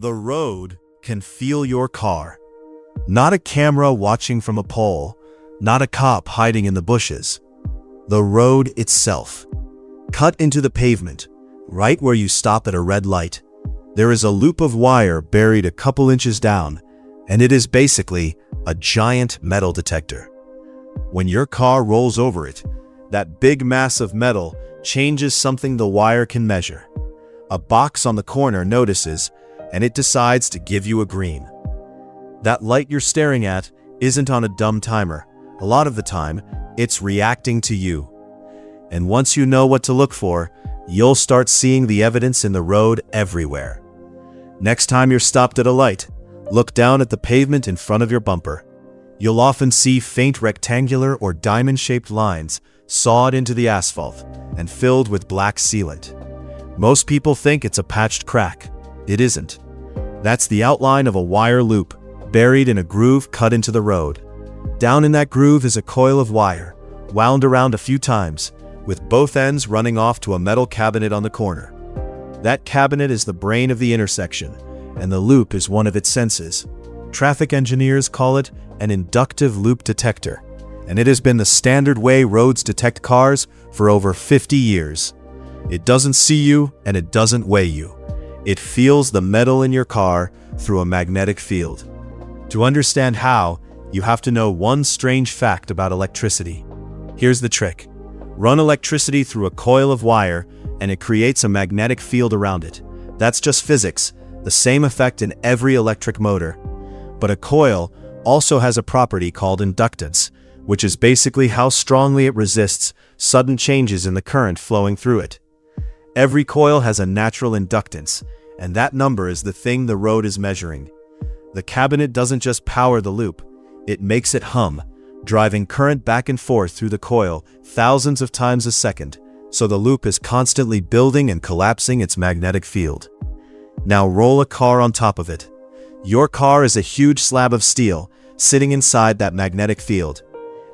The road can feel your car. Not a camera watching from a pole, not a cop hiding in the bushes. The road itself. Cut into the pavement, right where you stop at a red light. There is a loop of wire buried a couple inches down, and it is basically a giant metal detector. When your car rolls over it, that big mass of metal changes something the wire can measure. A box on the corner notices, and it decides to give you a green. That light you're staring at isn't on a dumb timer. A lot of the time, it's reacting to you. And once you know what to look for, you'll start seeing the evidence in the road everywhere. Next time you're stopped at a light, look down at the pavement in front of your bumper. You'll often see faint rectangular or diamond-shaped lines sawed into the asphalt and filled with black sealant. Most people think it's a patched crack. It isn't. That's the outline of a wire loop, buried in a groove cut into the road. Down in that groove is a coil of wire, wound around a few times, with both ends running off to a metal cabinet on the corner. That cabinet is the brain of the intersection, and the loop is one of its senses. Traffic engineers call it an inductive loop detector, and it has been the standard way roads detect cars for over 50 years. It doesn't see you, and it doesn't weigh you. It feels the metal in your car through a magnetic field. To understand how, you have to know one strange fact about electricity. Here's the trick. Run electricity through a coil of wire, and it creates a magnetic field around it. That's just physics, the same effect in every electric motor. But a coil also has a property called inductance, which is basically how strongly it resists sudden changes in the current flowing through it. Every coil has a natural inductance, and that number is the thing the road is measuring. The cabinet doesn't just power the loop, it makes it hum, driving current back and forth through the coil thousands of times a second, so the loop is constantly building and collapsing its magnetic field. Now roll a car on top of it. Your car is a huge slab of steel sitting inside that magnetic field,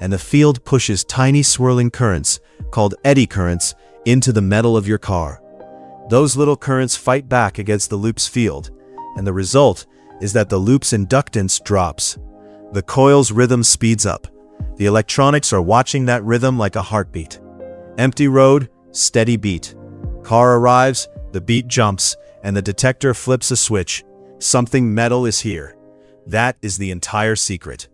and the field pushes tiny swirling currents, called eddy currents, into the metal of your car. Those little currents fight back against the loop's field, and the result is that the loop's inductance drops. The coil's rhythm speeds up. The electronics are watching that rhythm like a heartbeat. Empty road, steady beat. Car arrives, the beat jumps, and the detector flips a switch. Something metal is here. That is the entire secret.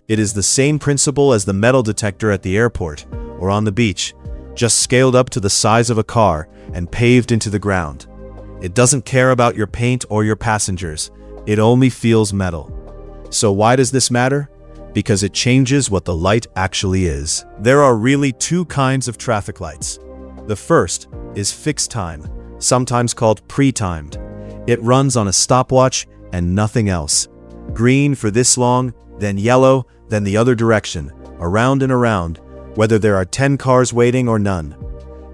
It is the same principle as the metal detector at the airport or on the beach, just scaled up to the size of a car and paved into the ground. It doesn't care about your paint or your passengers. It only feels metal. So why does this matter? Because it changes what the light actually is. There are really two kinds of traffic lights. The first is fixed time, sometimes called pre-timed. It runs on a stopwatch and nothing else. Green for this long, then yellow, then the other direction, around and around, whether there are 10 cars waiting or none.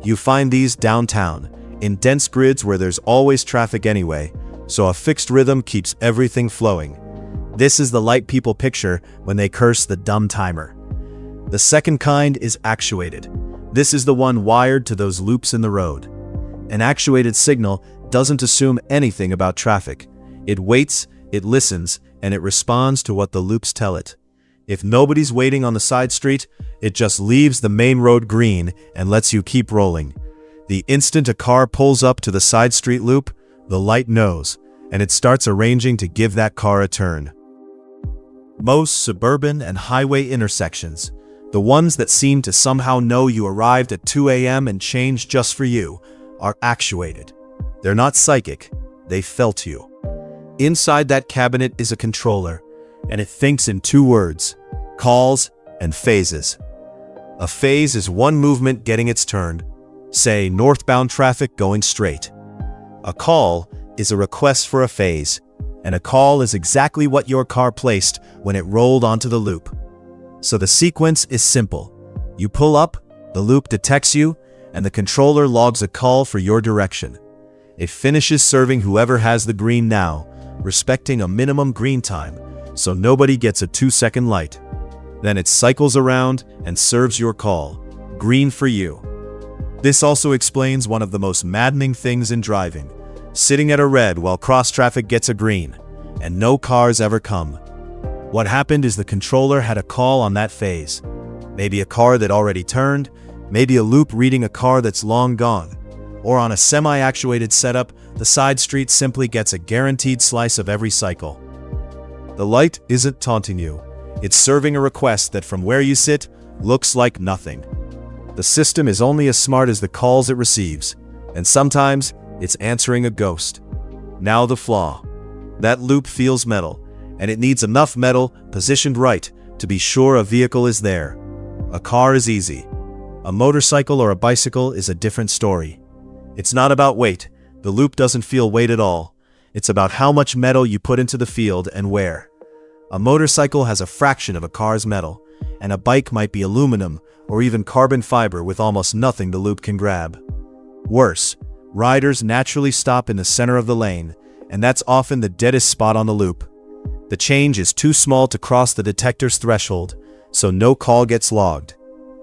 You find these downtown, in dense grids where there's always traffic anyway, so a fixed rhythm keeps everything flowing. This is the light people picture when they curse the dumb timer. The second kind is actuated. This is the one wired to those loops in the road. An actuated signal doesn't assume anything about traffic. It waits, it listens, and it responds to what the loops tell it. If nobody's waiting on the side street, it just leaves the main road green and lets you keep rolling. The instant a car pulls up to the side street loop, the light knows, and it starts arranging to give that car a turn. Most suburban and highway intersections, the ones that seem to somehow know you arrived at 2 a.m. and changed just for you, are actuated. They're not psychic, they felt you. Inside that cabinet is a controller, and it thinks in two words: calls and phases. A phase is one movement getting its turn, say northbound traffic going straight. A call is a request for a phase, and a call is exactly what your car placed when it rolled onto the loop. So the sequence is simple. You pull up, the loop detects you, and the controller logs a call for your direction. It finishes serving whoever has the green now, respecting a minimum green time, so nobody gets a 2-second light. Then it cycles around and serves your call. Green for you. This also explains one of the most maddening things in driving. sitting at a red while cross-traffic gets a green, and no cars ever come. What happened is the controller had a call on that phase. Maybe a car that already turned, maybe a loop reading a car that's long gone, or on a semi-actuated setup, the side street simply gets a guaranteed slice of every cycle. The light isn't taunting you. It's serving a request that from where you sit, looks like nothing. The system is only as smart as the calls it receives, and sometimes it's answering a ghost. Now the flaw. That loop feels metal, and it needs enough metal positioned right to be sure a vehicle is there. A car is easy. A motorcycle or a bicycle is a different story. It's not about weight. The loop doesn't feel weight at all. It's about how much metal you put into the field and where. A motorcycle has a fraction of a car's metal, and a bike might be aluminum or even carbon fiber with almost nothing the loop can grab. Worse, riders naturally stop in the center of the lane, and that's often the deadest spot on the loop. The change is too small to cross the detector's threshold, so no call gets logged.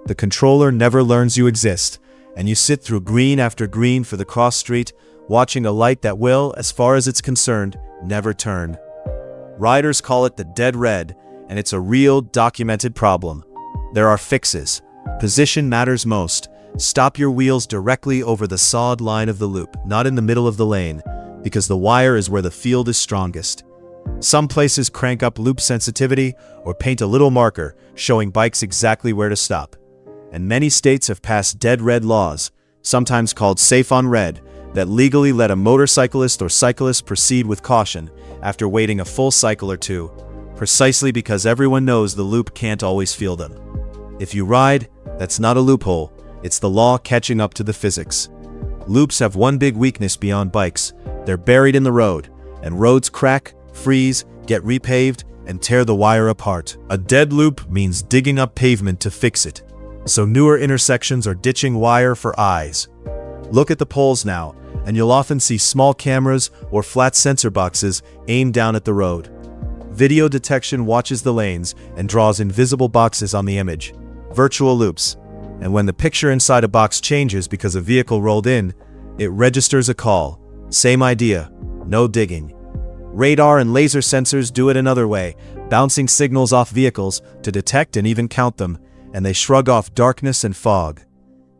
The controller never learns you exist, and you sit through green after green for the cross street, watching a light that will, as far as it's concerned, never turn. Riders call it the dead red, and it's a real, documented problem. There are fixes. Position matters most. Stop your wheels directly over the sawed line of the loop, not in the middle of the lane, because the wire is where the field is strongest. Some places crank up loop sensitivity or paint a little marker showing bikes exactly where to stop. And many states have passed dead red laws, sometimes called safe on red, that legally let a motorcyclist or cyclist proceed with caution after waiting a full cycle or two, precisely because everyone knows the loop can't always feel them. If you ride, that's not a loophole, it's the law catching up to the physics. Loops have one big weakness beyond bikes. They're buried in the road, and roads crack, freeze, get repaved, and tear the wire apart. A dead loop means digging up pavement to fix it. So newer intersections are ditching wire for eyes. Look at the poles now, and you'll often see small cameras or flat sensor boxes aimed down at the road. Video detection watches the lanes and draws invisible boxes on the image, virtual loops. And when the picture inside a box changes because a vehicle rolled in, it registers a call. Same idea, no digging. Radar and laser sensors do it another way, bouncing signals off vehicles to detect and even count them, and they shrug off darkness and fog.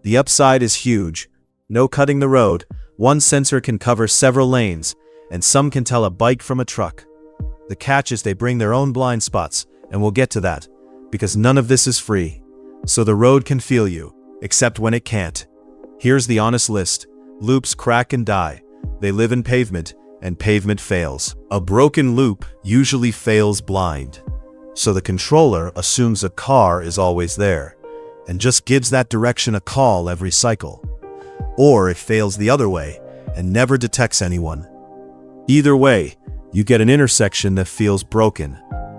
The upside is huge. No cutting the road. One sensor can cover several lanes, and some can tell a bike from a truck. The catch is they bring their own blind spots, and we'll get to that, because none of this is free. So the road can feel you, except when it can't. Here's the honest list. Loops crack and die. They live in pavement, and pavement fails. A broken loop usually fails blind. So the controller assumes a car is always there, and just gives that direction a call every cycle. Or it fails the other way, and never detects anyone. Either way, you get an intersection that feels broken,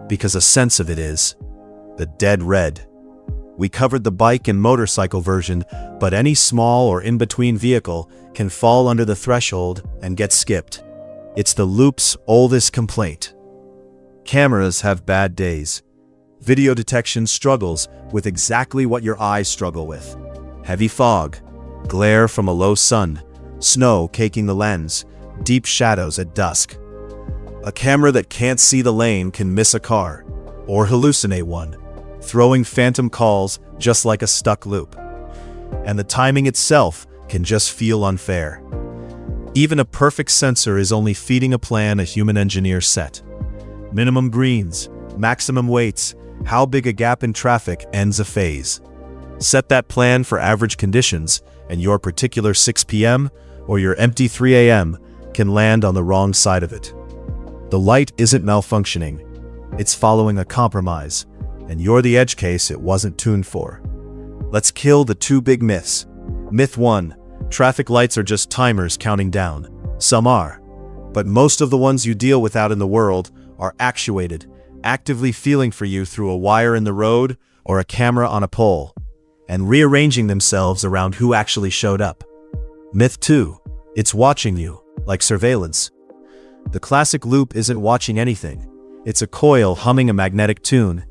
because a sense of it is the dead red. We covered the bike and motorcycle version, but any small or in-between vehicle can fall under the threshold and get skipped. It's the loop's oldest complaint. Cameras have bad days. Video detection struggles with exactly what your eyes struggle with. Heavy fog, glare from a low sun, snow caking the lens, deep shadows at dusk. A camera that can't see the lane can miss a car, or hallucinate one, throwing phantom calls just like a stuck loop. And the timing itself can just feel unfair. Even a perfect sensor is only feeding a plan a human engineer set. Minimum greens, maximum weights, how big a gap in traffic ends a phase. Set that plan for average conditions, and your particular 6 p.m. or your empty 3 a.m. can land on the wrong side of it. The light isn't malfunctioning. It's following a compromise, and you're the edge case it wasn't tuned for. Let's kill the two big myths. Myth 1. Traffic lights are just timers counting down. Some are. But most of the ones you deal with out in the world are actuated, actively feeling for you through a wire in the road or a camera on a pole, and rearranging themselves around who actually showed up. Myth 2. It's watching you, like surveillance. The classic loop isn't watching anything. It's a coil humming a magnetic tune,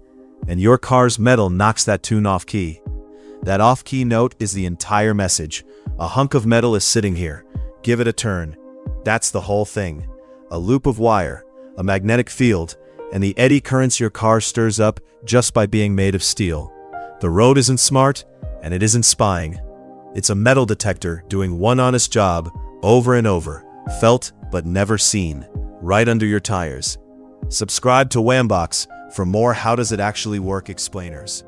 and your car's metal knocks that tune off-key. That off-key note is the entire message. A hunk of metal is sitting here. Give it a turn. That's the whole thing. A loop of wire, a magnetic field, and the eddy currents your car stirs up just by being made of steel. The road isn't smart, and it isn't spying. It's a metal detector doing one honest job over and over, felt but never seen, right under your tires. Subscribe to Whambox for more How Does It Actually Work explainers.